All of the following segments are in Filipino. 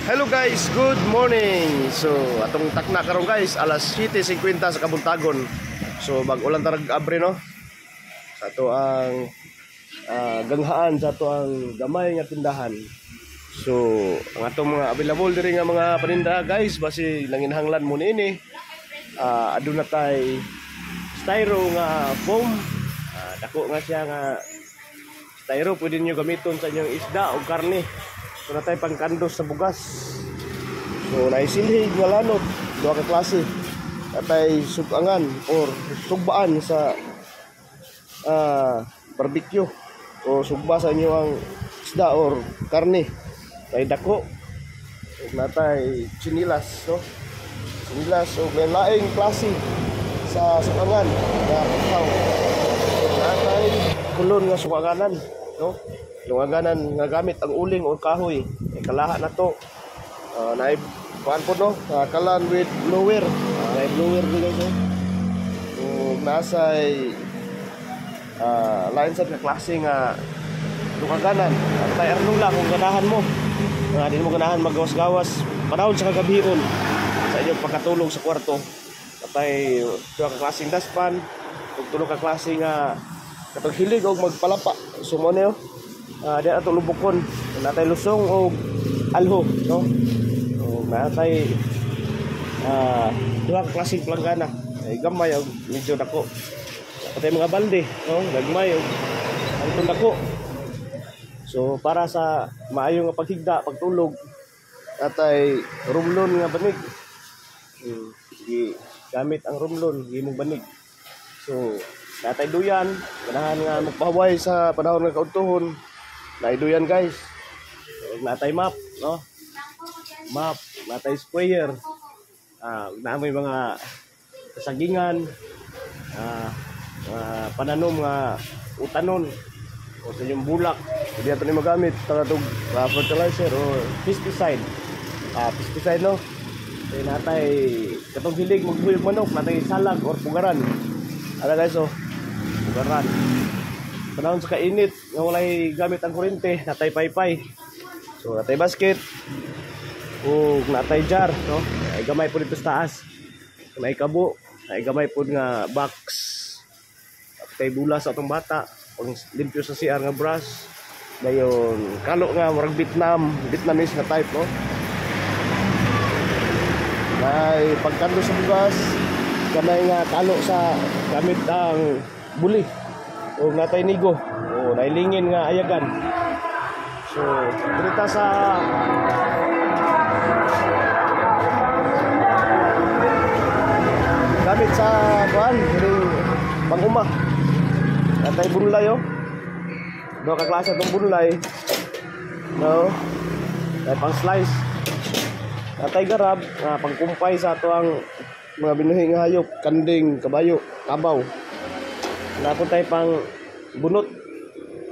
Hello guys, good morning. So atong takna karon guys, alas 7:50 sa Kabuntagon. So bag-ulan tarag abre no. Sa ato ang ganghaan sa ato ang gamay nga tindahan. So ang atong mga available diri nga mga paninda guys, basi nanginhanglan mo niini. Aduna tay styro nga foam. Dako nga siya nga styro, pwede niyo gamiton sa inyong isda o karne. So natay pangkandos sa bugas. So naisilhig nga lanot, duha ka klase. Natay sugangan or sugbaan sa barbecue o sugba sa inyo ang isda or karne. Natay dako. Natay chinilas, no? Chinilas o laing klase sa sugangan nga ikaw. Natay kulon nga suganganan, no? Lungaгаnan nga gamit ang uling o kahoy. Kalaha na to. Naay kuan po no, kalan with blower. Naay blower dito so. Nasay lain sa klase nga lungaгаnan. Tay arnula kung ganahan mo. Di mo ganahan magawas-gawas. Panahon sa kagabiron sa inyong pagkatulog sa kwarto. Tay duha ka klaseng daspan, ug tulo ka klase nga katong hilig og magpalapa. Sumoneo. Di ato lubukon, natay lusong o alho, no? O natay duha ka klaseng planggana. Ay gamay og medyo dako. Patay mga balde, no? Gagmay og ang dako. So para sa maayo nga paghigda, pagtulog, natay rumlon nga banig. Gamit ang rumlon, imong banig. So natay duyan, ganahan nga magpahuway sa panahon nga kaudtohon. Naiduyan guys. Natay map, no? Map, natay sprayer. Naamay mga sagingan, pananom nga utanon o sa inyong bulak. Hindi ato ni magamit para itong fertilizer o pesticide. Pesticide, no? Natay katong hilig magbuyog manok, natay salag or pugaran. Ano guys, oh? Pugaran. Panahon sa kainit, nga walay gamit ang kuryente, natay paypay. So natay basket. O natay jar, no? Ay gamay po dito sa taas. Natay kabo, ay gamay po nga box. Natay bula sa atong bata, pang limpyo sa CR nga brush. Dayon kalo nga murag Vietnamese na type, no? Nay pagkando sa bugas, kamay nga kalo sa gamit ang buli. O natay nigo, o nailingin nga ayagan. So dito sa gamit sa kuan panguma. Natay bunlay, oh. Duha ka klase tong bunlay, no? Natay pang slice. Natay garab nga pangkumpay sa ato ang mga binuhi nga hayop, kanding, kabayo, kabaw. Napon tayo pang bunot,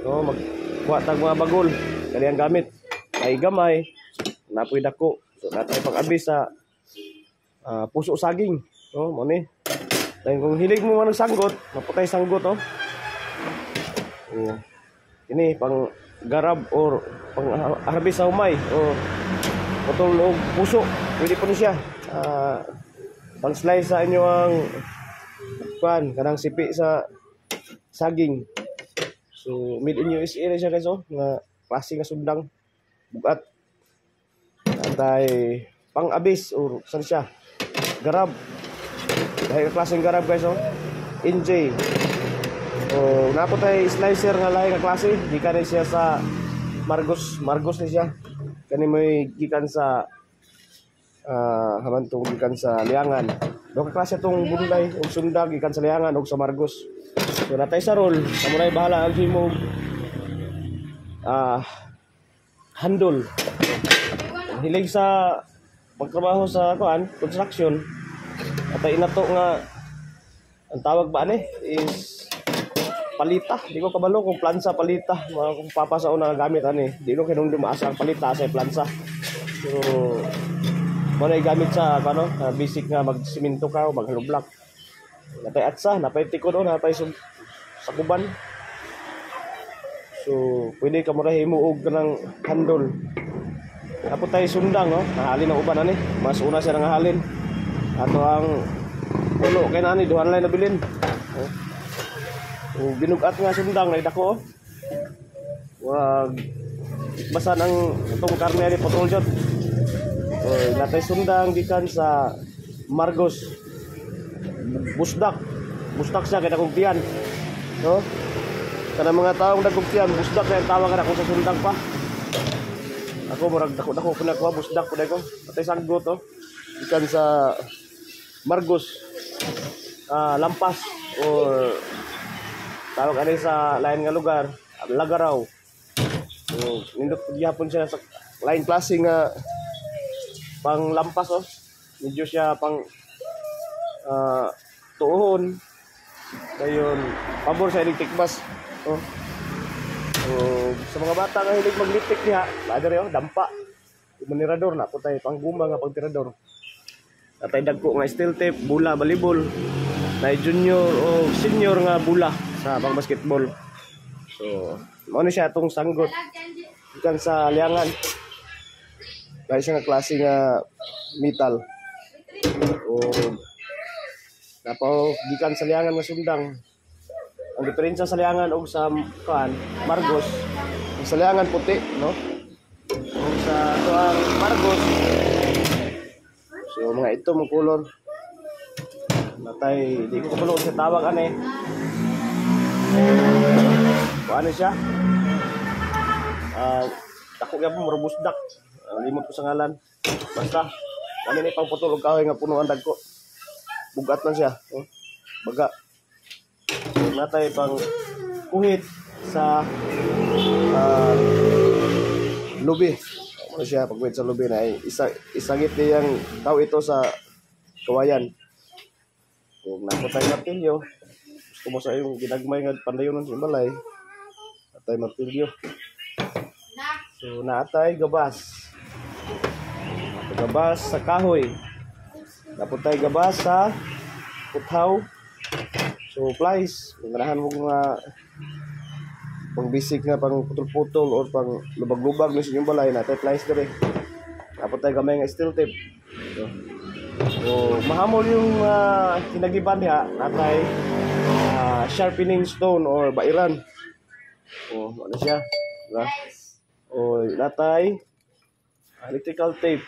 no? Magkuha tag mga bagol, kani ang gamit ay gamay, napoy dako. So natay pang abis sa puso saging, no? Mo ni dahil kung hilig mo man sanggot, maputay sanggot, oh. Ini pang garab or pang harvest sa humay o putol og puso, pwede po siya. Pang slice sa inyo ang kuan kanang sipi sa saging. So made in USA na siya guys, oh, nga klase nga sundang bugat. Natay pang abis or san siya garab, dahil klaseng garab guys, oh. NJ o napo tay slicer nga lain nga klase, gikan siya sa Margos ni siya. Kani may gikan sa hamantong gikan sa Liangan. Do ka klase tong bunlay og sundag gikan sa Liangan og sa Margos. So natay sa roll, samurai bahala ang himog handle. Hilig sa pagtrabaho sa kuan, construction. Atay inato nga ang tawag ba ani is palita. Di ko kabalo kung plansa palita, kung papasa una gamit ani. Di ko kinong dumaasa ang palita sa plansa. So mo na gamit sa ano, basic nga magsiminto ka o maghaloblock. Natay atsa, napay tikod o napay sa kuban. So pwede ka mura himuog ka ng handle o Apo tayo sundang, no? Nahalin ang uban ani. Mas una siya nangahalin. Ato ang ulo kay nani duhan lay nabilin. Oh. Binugat nga sundang na dako. Wag basan ang itong karne ni Potol jud. Oh, natay sundang gikan sa Margos. Busdak siya kay dakong tiyan. No? Kana mga taong dakong tiyan, busdak na yung tawag ako sa sundang pa. Ako murag dako pinakuha busdak pud ko. Patay sagot to. Gikan sa Margos. Lampas or tawag ani sa lain nga lugar, Lagaraw. So, nindot gyapon siya sa lain klase nga pang lampas oh. Medyo siya pang tuon. Dayon, pabor sa electric bus. Oh. So, sa mga bata nga hilig maglitik diha, lader yo dampa. Manirador na putay pangguma nga pagtirador. Natay dagko nga steel tape, bula volleyball. Nay junior o senior nga bula sa pang basketball. So, mao ni siya atong sanggot. Ikan sa liangan. Dahil siya nga klase nga metal. O napaw gikan sa liangan nga sundang. Ang diferensya sa liangan og sa Margos, sa liangan puti, no? Og sa tuang Margos. So mga ito mong color. Natay di ko kabalo sa tawag ani. Ano siya? Dako gyapon robusdak. Limot ko sa ngalan. Basta kami ni pangputulog kahoy nga puno ang dagko. Bugat man siya, oh. Baga. Natay pang kuhit sa lubi. Ano siya pagkuhit sa lubi na isagit niyang tao ito sa kawayan. Kung naputay martilyo, gusto mo sa iyong ginagmay nga pandayonon sa balay, natay martilyo. So natay gabas. Gabas sa kahoy. Naputay gabas sa puthaw. So plies, ganahan mo nga pang basic nga pang putol-putol or pang lubag-lubag ni sa inyong balay, natay plies dire. Naputay gamay nga steel tape. So mahamol yung kinagiban niya, natay sharpening stone or bairan. Oh, ano siya? Diba? O natay electrical tape.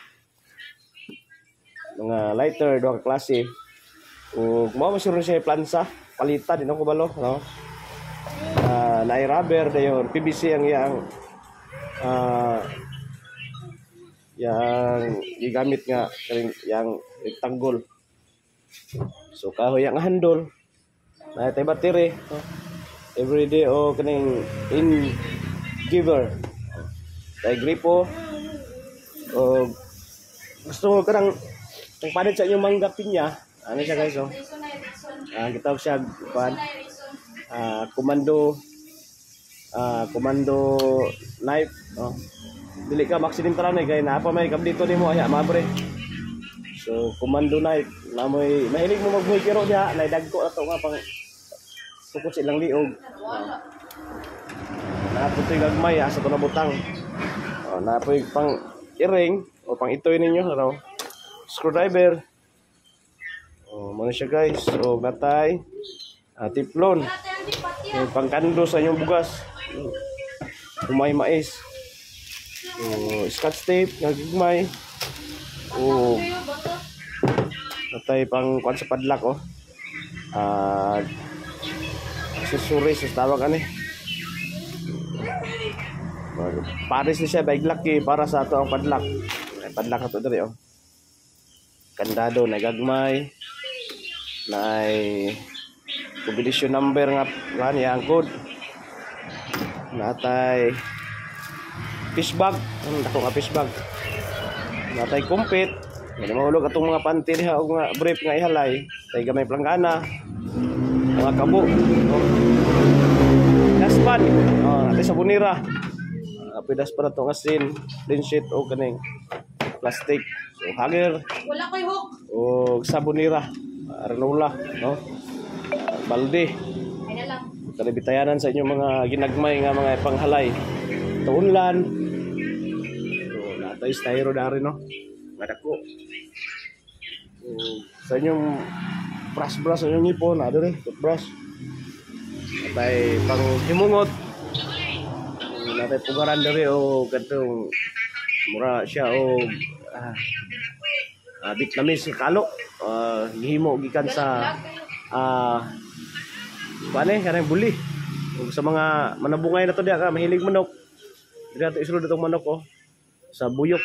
Mga lighter, doang klase. O mao masuro siya plansa, palitan din ako balo, no? Naay rubber dayon, PVC ang yang gigamit nga yang rectangle. So kahoy ang handle. Naay tay battery, no? Everyday o kaning in giver. Tay gripo. O gusto mo kanang kung palit sa inyong mangga pinya, ano siya guys, oh? Gitawag siya komando knife, oh. Dili ka maksidentaran kay naa pa may kabdito nimo aya mabre. So komando knife, namoy mahilig mo magbuhi kiro diha, nay dagko ato nga pang sukot silang liog. Naputoy gagmay sa to na butang. Napoy pang iring o pang itoy ninyo, ano? Screwdriver. Muna siya guys. So natay tiplon. Pangkando sa inyong bugas. Umay mais. So scotch tape nagigmay. Natay pang kwan sa padlak, oh. Accessories sa tawag ani. Pares ni siya bag lucky para sa ato ang padlak. Padlak ato diri, oh. Kandado na gagmay. Naay combination number nga gani ang code. Natay fish bag, dako nga fish bag. Natay kumpit. May mahulog atong mga panty diha og nga brief nga ihalay. Tay gamay planggana. Mga kabo. Daspan. Natay sabunira. Pidas para to nga sin, clean sheet o kaning plastic. So hanger. Wala koy hook. O sabunira, arenola, no? Balde. Ay na lang. Kalibitayanan sa inyong mga ginagmay nga mga panghalay. Tuunlan. So natay ay styro na rin, no? Madako. Sa inyong brush sa inyong ipon, na rin, toothbrush. Natay pang himungot. Natay pugaran rin o ganitong mura siya o Vietnamese kalo. Gihimo gikan sa kanang buli. Sa mga manabungay na to diya ka mahilig manok. Dira to isulod itong manok oh. Sa buyot.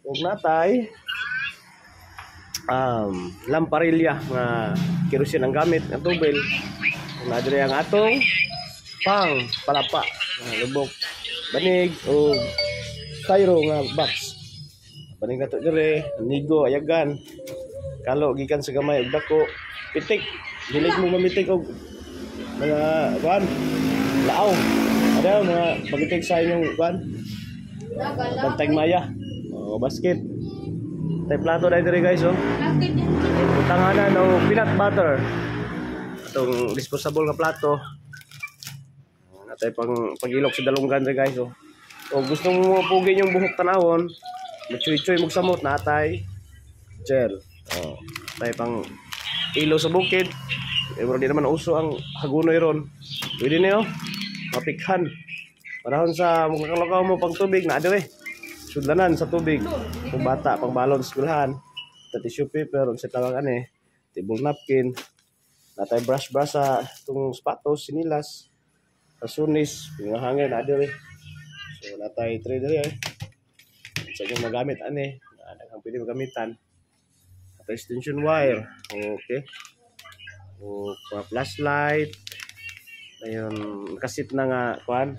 Ug natay lamparilya nga kerosene ang gamit ang tubel. Na diri ang atong pang palapa, lubok, banig o styro nga box. Banig na to dire, nigo ayagan. Kalo gikan sa gamay ug dako, pitik. Hilig mo mamitik og mga kuan, laaw. Ada mga pamitik sa inyong kuan. Bantay maya. O basket. Tay plato dai dire guys oh. Tanganan o peanut butter. Itong disposable nga plato. Natay pagilok sa dalunggan dire guys oh. O gusto mo pugin yung buhok tanawon, machuy-chuy mog samot natay gel. Oh, tay pang ilo sa bukid. Di naman uso ang hagunoy ron. Pwede niyo mapikhan. Panahon sa mukha mo pang tubig na dire. Sudlanan sa tubig. Kung bata pang balon sa eskwelahan. Tissue paper sa tawag ani, table napkin. Natay brush sa tung sapatos, sinilas. Sunis, pinahangin na dire. So natay tray dire. Sa yung magamit ani, ang pwede magamitan. Natay extension wire. Okay. O flashlight. Ayun, kasit na nga kuan.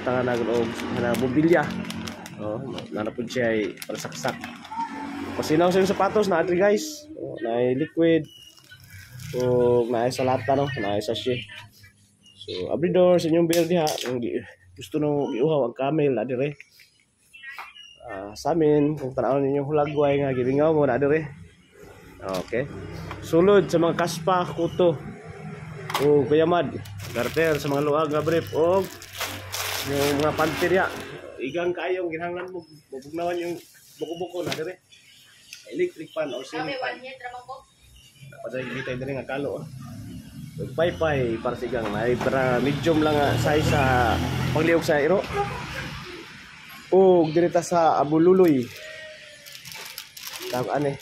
Tangan na og na mobilya. Oh, nanapod siya ay para saksak. Pasinaw sa yung sapatos na atri guys. Oh, na liquid. O na sa lata no, na sa sachet. So, abridor sa inyong beer diha, kung gusto nung iuhaw ang camel na dire. Sa amin, kung tanawin ninyong hulagway nga gilingaw mo na dire. Okay. Sulod sa mga kaspa, kuto. O kayamad, garter sa mga luag nga brief o yung mga pantirya. Igang kayong ginhanglan mo, mabugnawan yung buko-buko na dire. Electric fan o ceiling fan. Dapat dito dire nga kalo. Paypay para sigang ay para medium lang size sa pagliog sa iro. O direta sa Abululoy. Tawag ani.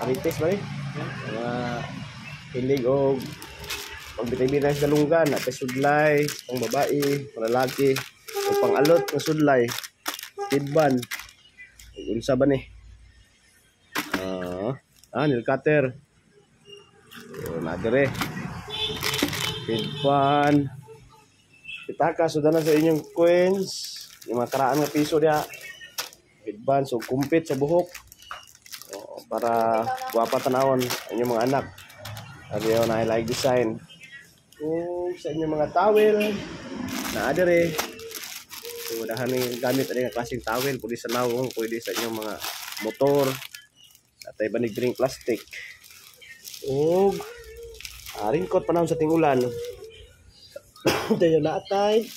Arites ba ni? Hilig og pagbitay-bitay sa dalunggan at sudlay pang babae, pang lalaki, o pang alot ng sudlay. Tidban. Unsa ba ni? Nail cutter. Nadire. Tidban. Pitaka sudah na sa inyong coins. Yung mga karaan nga piso diya. Tidban so kumpit sa buhok. Para guwapa tanawon inyong mga anak. Sabi yun na like design. Kung sa inyong mga towel na adere. So dahan yung gamit ang klaseng towel. Pwede sa nawong, pwede sa inyong mga motor. Atay banig drink plastic. O ringkot panahon sa tingulan. Dayo na atay.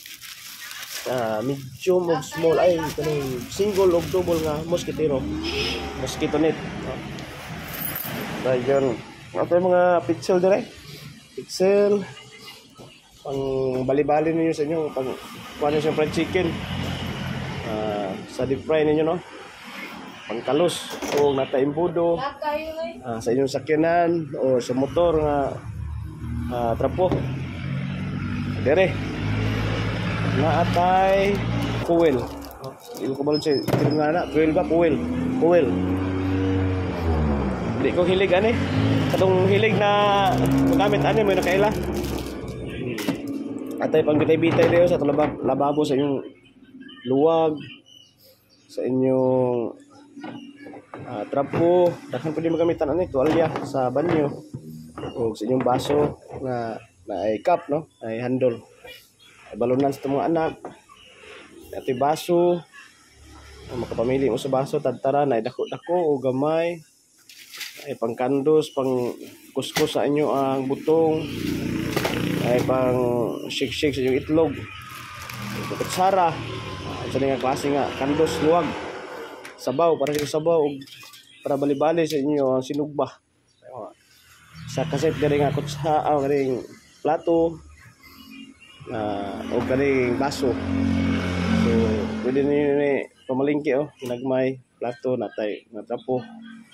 Medium o small ay kanang single o double nga mosquitero. Mosquito net. Dayon. Ato yung mga pixel dire. Pixel pang bali-bali ninyo sa inyo pang kuha nyo fried chicken. Sa deep fry ninyo no. Pang kalos o nata imbudo. Sa inyong sakyanan o sa motor nga trapo. Dire. Na atay fuel. Hindi ko balon siya. Nga na, fuel ba? Fuel. Hindi ko hilig ani. Katong hilig na magamit ani mo nakaila. Atay pang bitay-bitay dayo sa lababo sa inyong luwag, sa inyong trapo. Dahan pwede magamitan ani tuwalya sa banyo. O sa inyong baso na ay cup no, ay handle. Ay balunan sa mga anak. Ito baso. Makapamili mo sa baso tadtaran ay dako-dako o gamay. Ay pang kandos, pang kuskus sa inyo ang butong. Ay pang shake-shake sa inyong itlog. Kutsara. sa nga klase nga kandos luwag. Sabaw para sa sabaw ug para bali-bali sa inyo ang sinugba. Sa kaset diri nga kutsa garing plato o garing baso. So pwede ni pamalingki nagmay plato natay nga trapo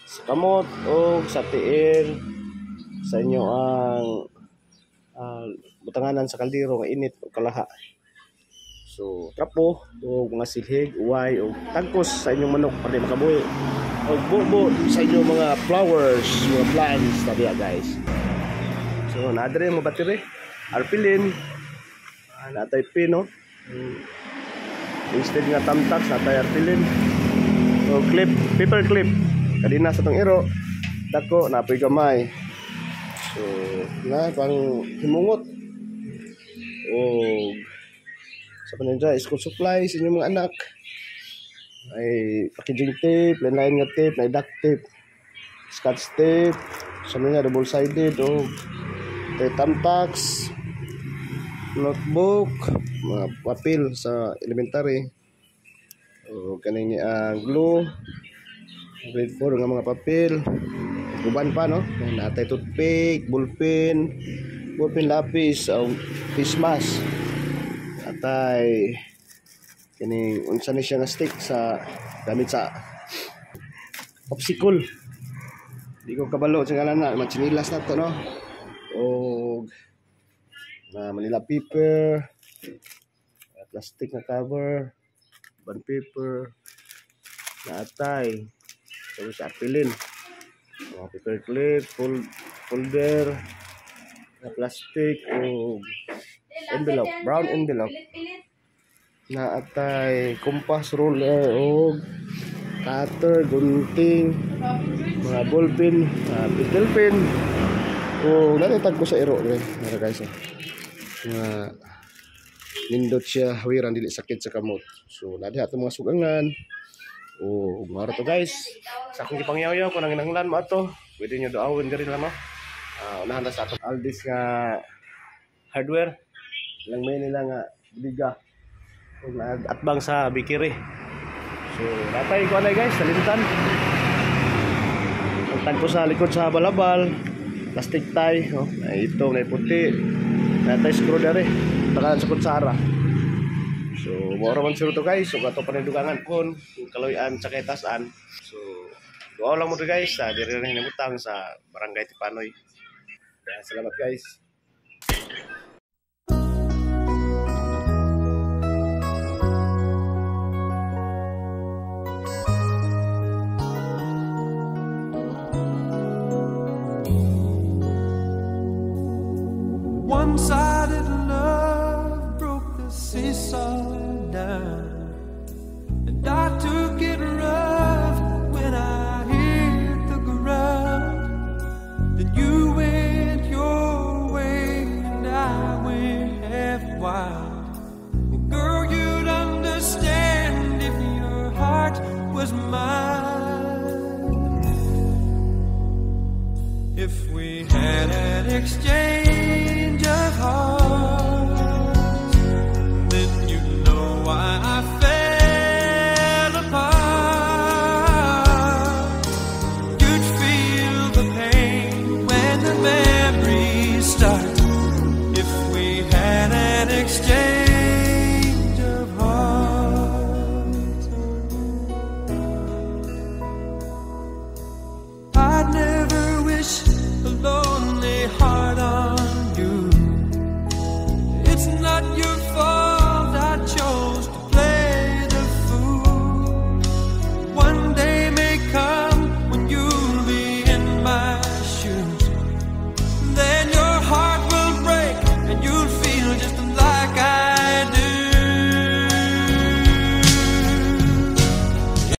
sa kamot o sa tiil sa inyo ang butanganan sa kaldero nga init o kalaha. So trapo o mga silhig, uway o tagkos sa inyong manok para makabuhi. O bubo sa inyong mga flowers, mga plants na diya guys. So naadre mga battery, arpilin, natay pin instead nga tamtax natay arpilin. O clip, paper clip. Kadina sa tong iro, dako napoy gamay. So na pang himungot. O sa paninja school supplies inyong mga anak. Ay packaging tape, line nga tape, na duct tape, scotch tape, sa mga double sided o tamtax, notebook, mga papel sa elementary o kaning glue, grade 4 nga mga papel, uban pa natay toothpick, ballpen lapis o face mask, atay kini unsa ni siya nga stick sa gamit sa popsicle. Di ko kabalo sa ngalan na machinilas na to o Manila paper, plastic na cover, bond paper, naatay tapos apilin, mga paper clip, folder na plastic o envelope, brown envelope. Naatay compass, ruler o cutter, gunting, mga ballpen, pencil pen o natitag ko sa iro guys nga nindot siya hawiran dili sakit sa kamot. So nadi ato mga sugangan o maro to guys sa akong gipangyaw-yaw kung nanginahanglan mo ato pwede nyo doawon diri lang unahan na sa ato Aldis nga hardware lang may nila nga biga atbang sa bikiri. So natay ko anay guys salimtan tagtag ko sa likod sa balabal plastic tie ito na puti natay screw dere takalan sa kutsara. So moro man siro to guys so ato panidugangan kon kaloy-an sa kaytasan. So doa lang mo to guys diri rin nimutang sa Barangay Tipanoy. Salamat guys. One-sided love broke the seesaw down, and I took it rough when I hit the ground. Then you went your way and I went half wild. Well, girl, you'd understand if your heart was mine. If we had an exchange